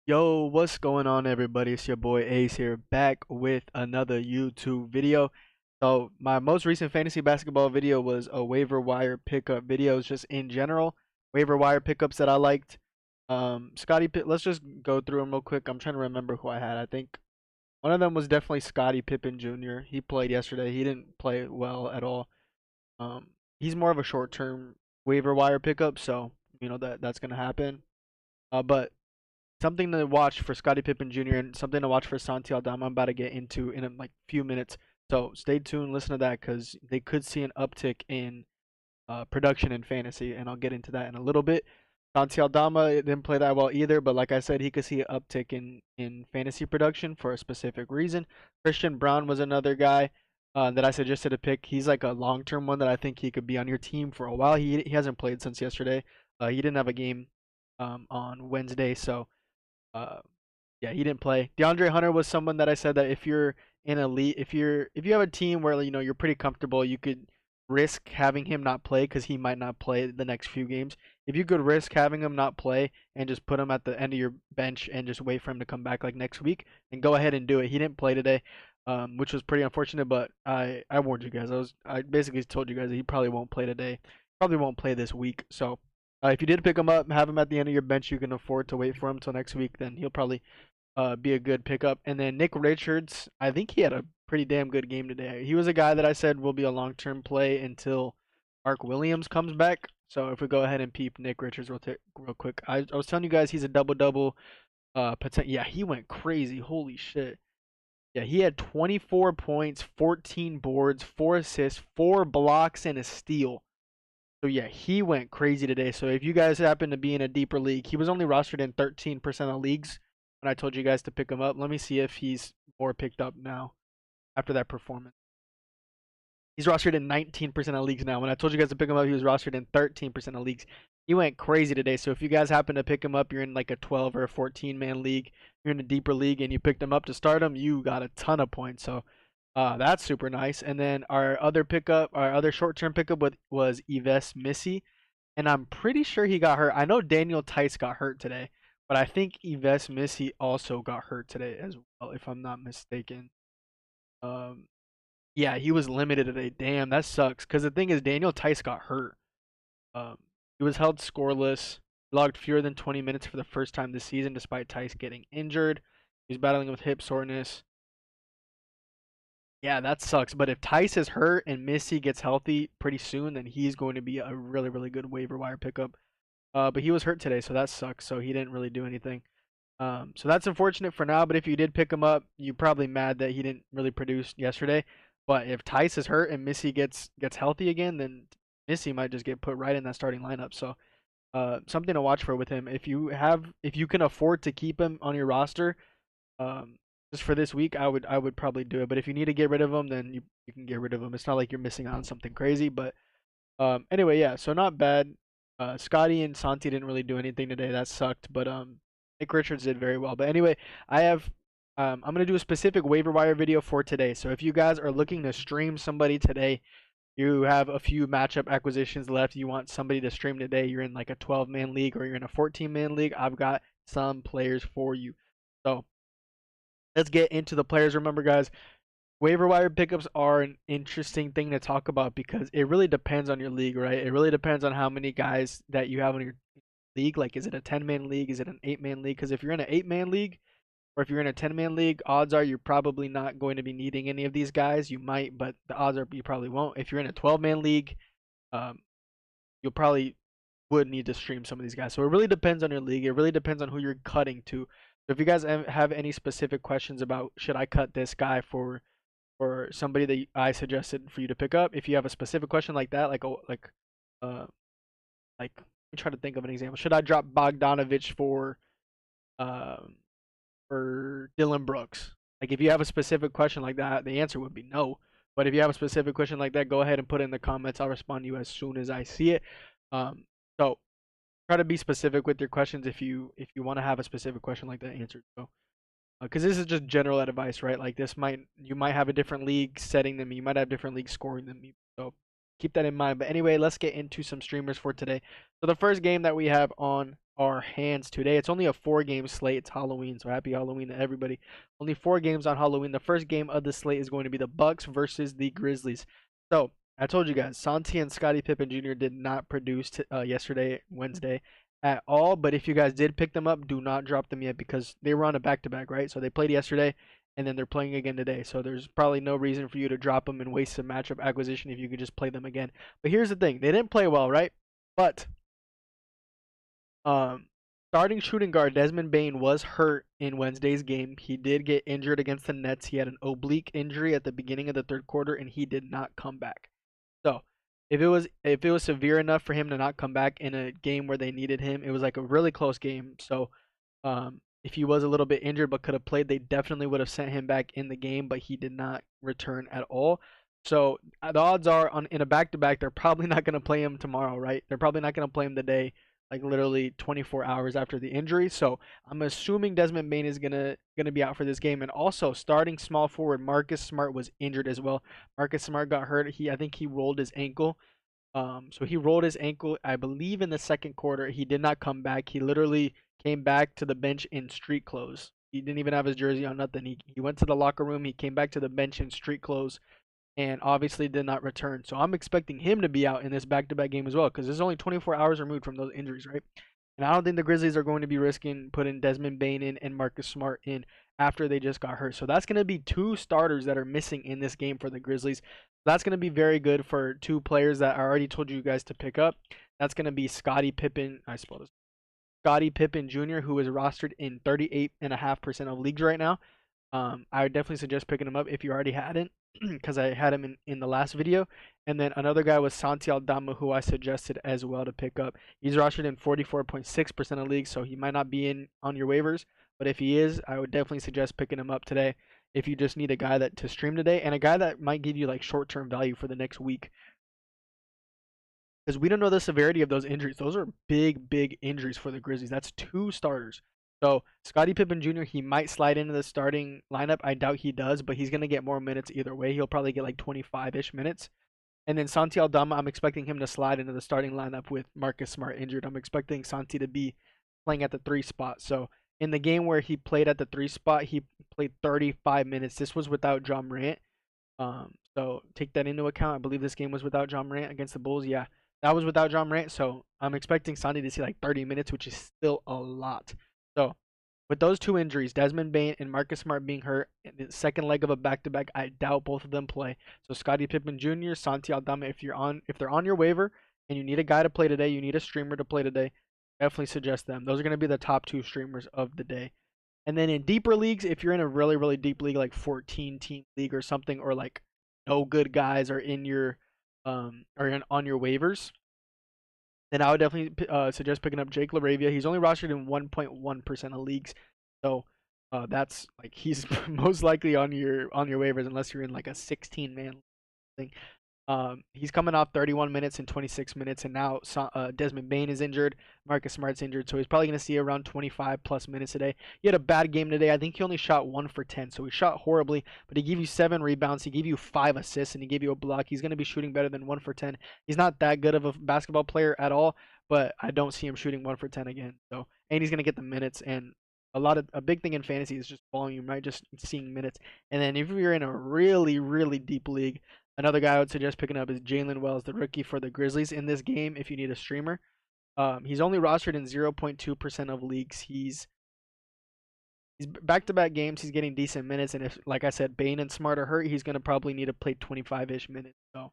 Yo, what's going on, everybody? It's your boy Ace here, back with another YouTube video. So, my most recent fantasy basketball video was a waiver wire pickup videos, just in general, waiver wire pickups that I liked. Let's just go through them real quick. I'm trying to remember who I had. I think one of them was definitely Scottie Pippen Jr. He played yesterday. He didn't play well at all. He's more of a short-term waiver wire pickup, so that's gonna happen. But something to watch for Scottie Pippen Jr. and something to watch for Santi Aldama. I'm about to get into in a few minutes. So stay tuned, listen to that because they could see an uptick in production in fantasy, and I'll get into that in a little bit. Santi Aldama didn't play that well either, but like I said, he could see an uptick in fantasy production for a specific reason. Christian Brown was another guy that I suggested to pick. He's like a long term one that I think he could be on your team for a while. He hasn't played since yesterday. He didn't have a game on Wednesday, so uh, yeah, he didn't play. DeAndre Hunter was someone that I said that if you're in a league, if you have a team where you're pretty comfortable, you could risk having him not play because he might not play the next few games. If you could risk having him not play and just put him at the end of your bench and just wait for him to come back like next week, and go ahead and do it. He didn't play today, which was pretty unfortunate. But I warned you guys. I basically told you guys that he probably won't play today, probably won't play this week. So if you did pick him up, have him at the end of your bench, you can afford to wait for him till next week. Then he'll probably be a good pickup. And then Nick Richards, I think he had a pretty damn good game today. He was a guy that I said will be a long-term play until Mark Williams comes back. So if we go ahead and peep Nick Richards real quick, I was telling you guys he's a double-double. Yeah, he went crazy. Holy shit. Yeah, he had 24 points, 14 boards, 4 assists, 4 blocks, and a steal. So yeah, he went crazy today. So if you guys happen to be in a deeper league, he was only rostered in 13% of leagues when I told you guys to pick him up. Let me see if he's more picked up now after that performance. He's rostered in 19% of leagues now. When I told you guys to pick him up, he was rostered in 13% of leagues. He went crazy today. So if you guys happen to pick him up, you're in like a 12 or a 14 man league, you're in a deeper league, and you picked him up to start him, you got a ton of points. So that's super nice. And then our other short term pickup was Yves Missy, and I'm pretty sure he got hurt. I know Daniel Tice got hurt today, but I think Yves Missy also got hurt today as well, if I'm not mistaken. Um, yeah, he was limited today. Damn, that sucks. Because the thing is, Daniel Tice got hurt. Um, he was held scoreless, logged fewer than 20 minutes for the first time this season, despite Tice getting injured. He was battling with hip soreness. Yeah, that sucks. But if Tice is hurt and Missy gets healthy pretty soon, then he's going to be a really, really good waiver wire pickup. But he was hurt today, so that sucks. So he didn't really do anything. So that's unfortunate for now. But if you did pick him up, you're probably mad that he didn't really produce yesterday. But if Tice is hurt and Missy gets healthy again, then Missy might just get put right in that starting lineup. So something to watch for with him. If you can afford to keep him on your roster, um, just for this week, I would probably do it. But if you need to get rid of him, then you can get rid of him. It's not like you're missing out on something crazy. But anyway, yeah. So not bad. Scotty and Santi didn't really do anything today. That sucked. But Nick Richards did very well. But anyway, I'm gonna do a specific waiver wire video for today. So if you guys are looking to stream somebody today, you have a few matchup acquisitions left, you want somebody to stream today, you're in like a 12-man league or you're in a 14-man league, I've got some players for you. So let's get into the players. Remember, guys, waiver wire pickups are an interesting thing to talk about because it really depends on your league, right? It really depends on how many guys that you have in your league. Like, is it a 10-man league? Is it an 8-man league? Because if you're in an 8-man league or if you're in a 10-man league, odds are you're probably not going to be needing any of these guys. You might, but the odds are you probably won't. If you're in a 12-man league, um, you'll probably would need to stream some of these guys. So it really depends on your league. It really depends on who you're cutting to. So if you guys have any specific questions about should I cut this guy for somebody that I suggested for you to pick up, if you have a specific question like that, uh like let me try to think of an example. Should I drop Bogdanovich um for Dylan Brooks? Like if you have a specific question like that, the answer would be no. But if you have a specific question like that, go ahead and put it in the comments. I'll respond to you as soon as I see it. So try to be specific with your questions if you want to have a specific question like that answered. So because this is just general advice, right? Like you might have a different league setting than me. You might have different league scoring than me. So keep that in mind. But anyway, let's get into some streamers for today. So the first game that we have on our hands today. It's only a 4-game slate. It's Halloween, so happy Halloween to everybody. Only 4 games on Halloween. The first game of the slate is going to be the Bucks versus the Grizzlies. So I told you guys, Santi and Scottie Pippen Jr. did not produce yesterday, Wednesday, at all. But if you guys did pick them up, do not drop them yet because they were on a back-to-back, right? So they played yesterday and then they're playing again today. So there's probably no reason for you to drop them and waste some matchup acquisition if you could just play them again. But here's the thing: they didn't play well, right? But um, starting shooting guard Desmond Bane was hurt in Wednesday's game. He did get injured against the Nets. He had an oblique injury at the beginning of the third quarter, and he did not come back. So if it was severe enough for him to not come back in a game where they needed him, it was like a really close game. So if he was a little bit injured but could have played, they definitely would have sent him back in the game, but he did not return at all. So the odds are in a back-to-back, they're probably not going to play him tomorrow, right? They're probably not going to play him the day, like literally 24 hours after the injury. So I'm assuming Desmond Bane is gonna be out for this game. And also starting small forward Marcus Smart was injured as well. Marcus Smart got hurt. I think he rolled his ankle. So he rolled his ankle, I believe, in the second quarter. He did not come back. He literally came back to the bench in street clothes. He didn't even have his jersey on, nothing. He went to the locker room. He came back to the bench in street clothes and obviously did not return. So I'm expecting him to be out in this back-to-back game as well because it's only 24 hours removed from those injuries, right? And I don't think the Grizzlies are going to be risking putting Desmond Bane in and Marcus Smart in after they just got hurt. So that's going to be 2 starters that are missing in this game for the Grizzlies. That's going to be very good for 2 players that I already told you guys to pick up. That's going to be Scottie Pippen. I suppose Scottie Pippen Jr., who is rostered in 38.5% of leagues right now. I would definitely suggest picking him up if you already hadn't, because I had him in the last video. And then another guy was Santi Aldama, who I suggested as well to pick up. He's rostered in 44.6% of leagues, so he might not be in on your waivers. But if he is, I would definitely suggest picking him up today if you just need a guy to stream today and a guy that might give you like short-term value for the next week. Because we don't know the severity of those injuries. Those are big, big injuries for the Grizzlies. That's 2 starters. So Scottie Pippen Jr., he might slide into the starting lineup. I doubt he does, but he's going to get more minutes either way. He'll probably get like 25-ish minutes. And then Santi Aldama, I'm expecting him to slide into the starting lineup with Marcus Smart injured. I'm expecting Santi to be playing at the 3 spot. So in the game where he played at the 3 spot, he played 35 minutes. This was without John Morant. So take that into account. I believe this game was without John Morant against the Bulls. Yeah, that was without John Morant. So I'm expecting Santi to see like 30 minutes, which is still a lot. So with those 2 injuries, Desmond Bane and Marcus Smart being hurt, in the second leg of a back-to-back, I doubt both of them play. So Scottie Pippen Jr., Santi Aldama, if they're on your waiver and you need a guy to play today, you need a streamer to play today, definitely suggest them. Those are going to be the top 2 streamers of the day. And then in deeper leagues, if you're in a really, really deep league, like 14-team league or something, or like no good guys are in your on your waivers, then I would definitely suggest picking up Jake LaRavia. He's only rostered in 1.1% of leagues, so that's like he's most likely on your waivers unless you're in like a 16-man thing. He's coming off 31 minutes and 26 minutes, and now Desmond Bane is injured. Marcus Smart's injured, so he's probably going to see around 25 plus minutes today. He had a bad game today. I think he only shot 1 for 10, so he shot horribly, but he gave you 7 rebounds. He gave you 5 assists, and he gave you a block. He's going to be shooting better than 1 for 10. He's not that good of a basketball player at all, but I don't see him shooting 1 for 10 again. So, and he's going to get the minutes, and a big thing in fantasy is just volume, right? Just seeing minutes. And then if you're in a really, really deep league, another guy I would suggest picking up is Jalen Wells, the rookie for the Grizzlies in this game if you need a streamer. He's only rostered in 0.2% of leagues. He's back-to-back games. He's getting decent minutes, and if, like I said, Bane and Smart are hurt, he's going to probably need to play 25-ish minutes. So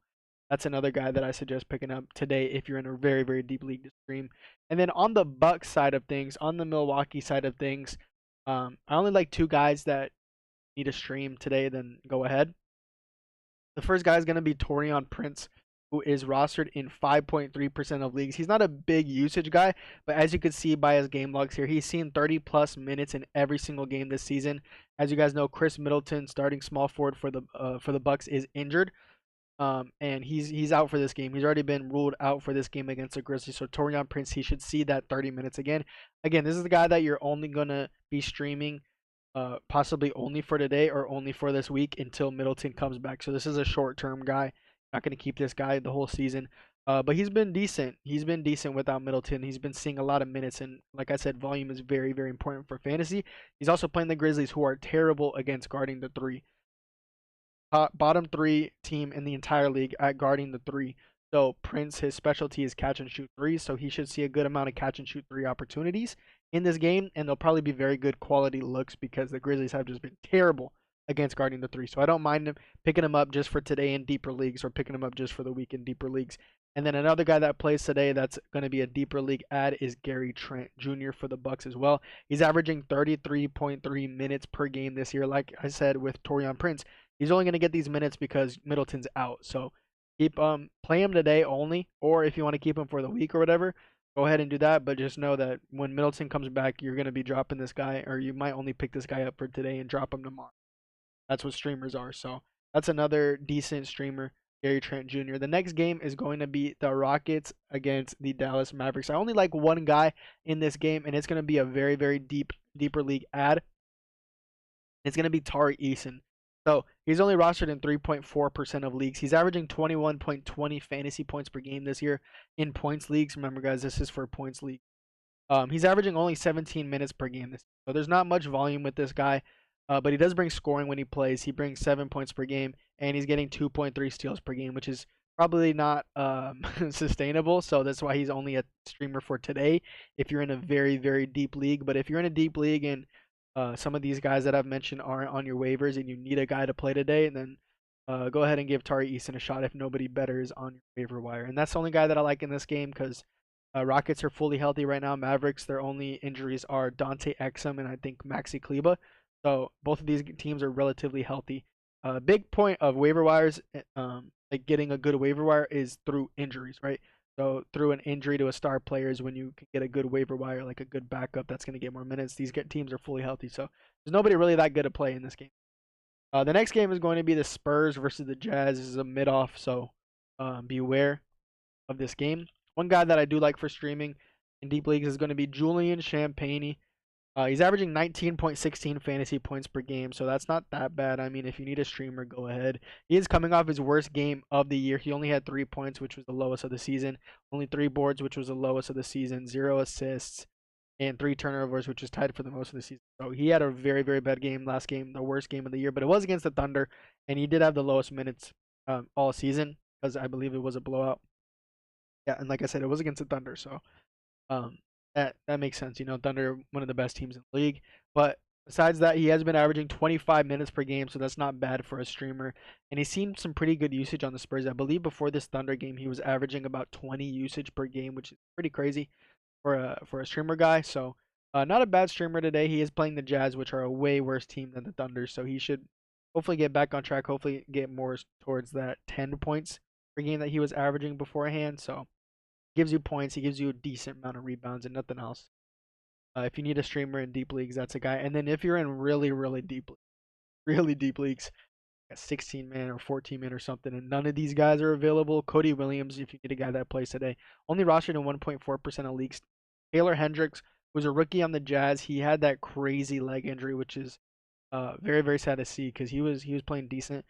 that's another guy that I suggest picking up today if you're in a very, very deep league to stream. And then on the Bucks side of things, on the Milwaukee side of things, I only like 2 guys that need a stream today, then go ahead. The first guy is going to be Taurean Prince, who is rostered in 5.3% of leagues. He's not a big usage guy, but as you can see by his game logs here, he's seen 30-plus minutes in every single game this season. As you guys know, Chris Middleton, starting small forward for the Bucks, is injured, and he's out for this game. He's already been ruled out for this game against the Grizzlies. So Taurean Prince, he should see that 30 minutes again. Again, this is the guy that you're only going to be streaming possibly only for today or only for this week until Middleton comes back. So this is a short-term guy. Not going to keep this guy the whole season. But he's been decent. He's been decent without Middleton. He's been seeing a lot of minutes, and like I said, volume is very, very important for fantasy. He's also playing the Grizzlies, who are terrible against guarding the three. Bottom three team in the entire league at guarding the three. So Prince, his specialty is catch and shoot threes, so he should see a good amount of catch and shoot three opportunities in this game, and they'll probably be very good quality looks because the Grizzlies have just been terrible against guarding the three. So I don't mind him picking him up just for today in deeper leagues or picking him up just for the week in deeper leagues. And then another guy that plays today that's going to be a deeper league ad is Gary Trent Jr. for the Bucks as well. He's averaging 33.3 minutes per game this year. Like I said with Taurean Prince, he's only going to get these minutes because Middleton's out. So keep play him today only, or if you want to keep him for the week or whatever, go ahead and do that. But just know that when Middleton comes back, you're going to be dropping this guy, or you might only pick this guy up for today and drop him tomorrow. That's what streamers are. So that's another decent streamer, Gary Trent Jr. The next game is going to be the Rockets against the Dallas Mavericks. I only like one guy in this game, and it's going to be a very, very deeper league ad. It's going to be Tari Eason. So he's only rostered in 3.4% of leagues. He's averaging 21.20 fantasy points per game this year in points leagues. Remember, guys, this is for points league. He's averaging only 17 minutes per game this year. So there's not much volume with this guy, but he does bring scoring when he plays. He brings 7 points per game, and he's getting 2.3 steals per game, which is probably not sustainable. So that's why he's only a streamer for today if you're in a very, very deep league. But if you're in a deep league and some of these guys that I've mentioned aren't on your waivers and you need a guy to play today, then go ahead and give Tari Eason a shot if nobody better is on your waiver wire. And that's the only guy that I like in this game because Rockets are fully healthy right now. Mavericks, their only injuries are Dante Exum and I think Maxi Kleba. So both of these teams are relatively healthy. Big point of waiver wires, like getting a good waiver wire, is through injuries, right? So through an injury to a star player is when you can get a good waiver wire, like a good backup that's going to get more minutes. These teams are fully healthy, so there's nobody really that good to play in this game. The next game is going to be the Spurs versus the Jazz. This is a mid-off, so beware of this game. One guy that I do like for streaming in deep leagues is going to be Julian Champagnie. He's averaging 19.16 fantasy points per game, so that's not that bad. I mean, if you need a streamer, go ahead. He is coming off his worst game of the year. He only had 3 points, which was the lowest of the season. Only 3 boards, which was the lowest of the season. 0 assists, and 3 turnovers, which was tied for the most of the season. So he had a very, very bad game last game, the worst game of the year. But it was against the Thunder, and he did have the lowest minutes all season because I believe it was a blowout. Yeah, and like I said, it was against the Thunder, so um, that makes sense. You know, Thunder, one of the best teams in the league. But besides that, he has been averaging 25 minutes per game, so that's not bad for a streamer. And he's seen some pretty good usage on the Spurs. I believe before this Thunder game, he was averaging about 20 usage per game, which is pretty crazy for a streamer guy. So not a bad streamer today. He is playing the Jazz, which are a way worse team than the Thunder. So he should hopefully get back on track. Hopefully get more towards that 10 points per game that he was averaging beforehand. So gives you points. He gives you a decent amount of rebounds and nothing else. If you need a streamer in deep leagues, that's a guy. And then if you're in really, really deep leagues, a 16 man or 14 man or something, and none of these guys are available, Cody Williams, if you need a guy that plays today, only rostered in 1.4% of leagues. Taylor Hendricks was a rookie on the Jazz. He had that crazy leg injury, which is very, very sad to see because he was playing decent.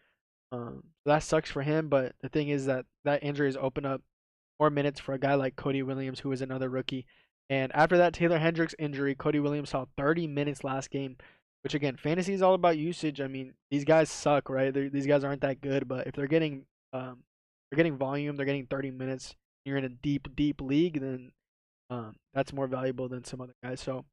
That sucks for him, but the thing is that injury has opened up more minutes for a guy like Cody Williams, who is another rookie. And after that Taylor Hendricks injury, Cody Williams saw 30 minutes last game, which again, fantasy is all about usage. I mean, these guys suck, right? These guys aren't that good, but if they're getting volume, they're getting 30 minutes. You're in a deep league, then that's more valuable than some other guys. So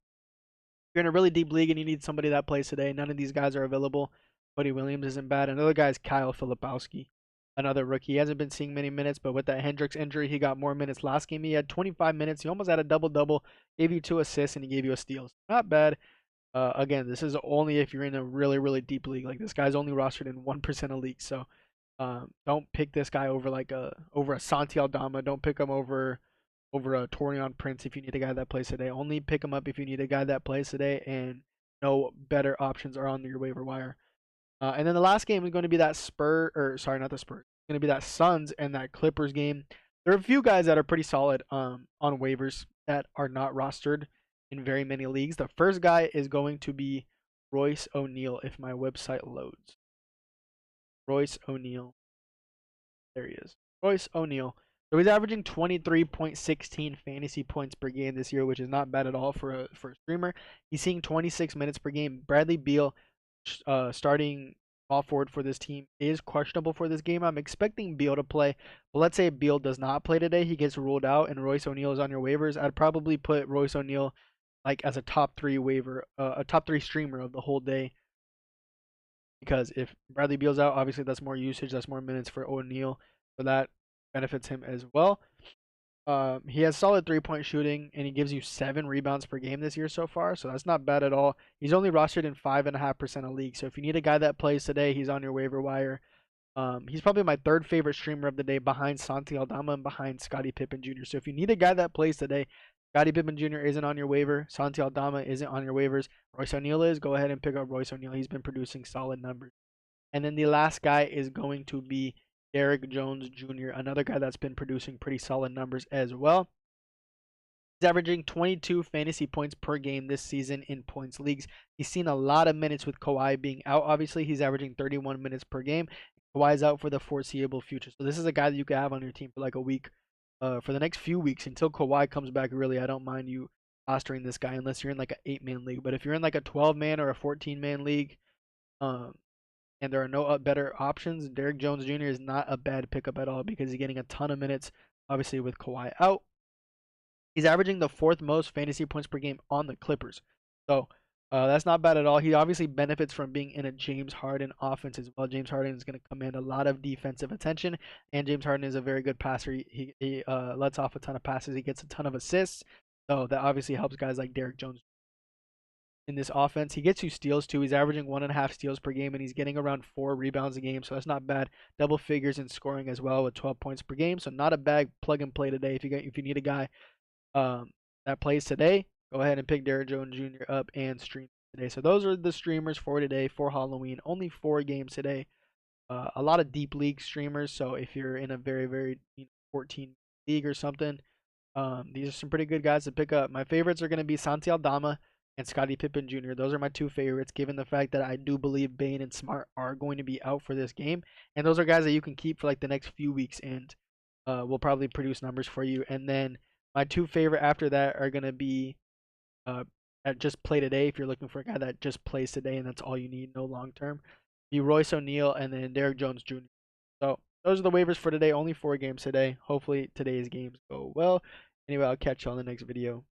you're in a really deep league and you need somebody that plays today. None of these guys are available. Cody Williams isn't bad. Another guy is Kyle Filipowski, another rookie. He hasn't been seeing many minutes, but with that Hendricks injury, he got more minutes last game. He had 25 minutes. He almost had a double-double, gave you 2 assists, and he gave you a steal. Not bad. Again, this is only if you're in a really, really deep league. Like this guy's only rostered in 1% of leagues, so don't pick this guy over a Santi Aldama. Don't pick him over a Taurean Prince if you need a guy that plays today. Only pick him up if you need a guy that plays today, and no better options are on your waiver wire. And then the last game is going to be that not the Spurs. It's going to be that Suns and that Clippers game. There are a few guys that are pretty solid on waivers that are not rostered in very many leagues. The first guy is going to be Royce O'Neal if my website loads. Royce O'Neal. There he is. Royce O'Neal. So he's averaging 23.16 fantasy points per game this year, which is not bad at all for a streamer. He's seeing 26 minutes per game. Bradley Beal, starting off forward for this team, is questionable for this game. I'm expecting Beal to play, but let's say Beal does not play today, he gets ruled out, and Royce O'Neal is on your waivers. I'd probably put Royce O'Neal like as a top three waiver, a top three streamer of the whole day. Because if Bradley Beal's out, obviously that's more usage, that's more minutes for O'Neal, so that benefits him as well. He has solid 3-point shooting, and he gives you 7 rebounds per game this year so far, so that's not bad at all. He's only rostered in 5.5% of leagues, so if you need a guy that plays today, he's on your waiver wire. He's probably my third favorite streamer of the day, behind Santi Aldama and behind Scottie Pippen Jr. So if you need a guy that plays today, Scottie Pippen Jr. isn't on your waiver, Santi Aldama isn't on your waivers, Royce O'Neal is. Go ahead and pick up Royce O'Neal. He's been producing solid numbers. And then the last guy is going to be Derrick Jones Jr., another guy that's been producing pretty solid numbers as well. He's averaging 22 fantasy points per game this season in points leagues. He's seen a lot of minutes with Kawhi being out. Obviously, he's averaging 31 minutes per game. Kawhi's out for the foreseeable future. So this is a guy that you can have on your team for like a week, for the next few weeks until Kawhi comes back. Really, I don't mind you rostering this guy unless you're in like an 8-man league. But if you're in like a 12-man or a 14-man league, and there are no better options, Derrick Jones Jr. is not a bad pickup at all because he's getting a ton of minutes, obviously, with Kawhi out. He's averaging the 4th most fantasy points per game on the Clippers. So that's not bad at all. He obviously benefits from being in a James Harden offense as well. James Harden is going to command a lot of defensive attention, and James Harden is a very good passer. He lets off a ton of passes. He gets a ton of assists. So that obviously helps guys like Derrick Jones in this offense. He gets you steals too. He's averaging 1.5 steals per game, and he's getting around 4 rebounds a game. So that's not bad. Double figures in scoring as well with 12 points per game. So not a bad plug and play today. If you need a guy that plays today, go ahead and pick Derrick Jones Jr. up and stream today. So those are the streamers for today for Halloween. Only 4 games today. A lot of deep league streamers. So if you're in a very 14 league or something, these are some pretty good guys to pick up. My favorites are going to be Santi Aldama and Scottie Pippen Jr. Those are my 2 favorites, given the fact that I do believe Bane and Smart are going to be out for this game. And those are guys that you can keep for like the next few weeks and will probably produce numbers for you. And then my 2 favorite after that are going to be that just play today. If you're looking for a guy that just plays today and that's all you need, no long term, be Royce O'Neal and then Derrick Jones Jr. So those are the waivers for today. Only 4 games today. Hopefully today's games go well. Anyway, I'll catch you on the next video.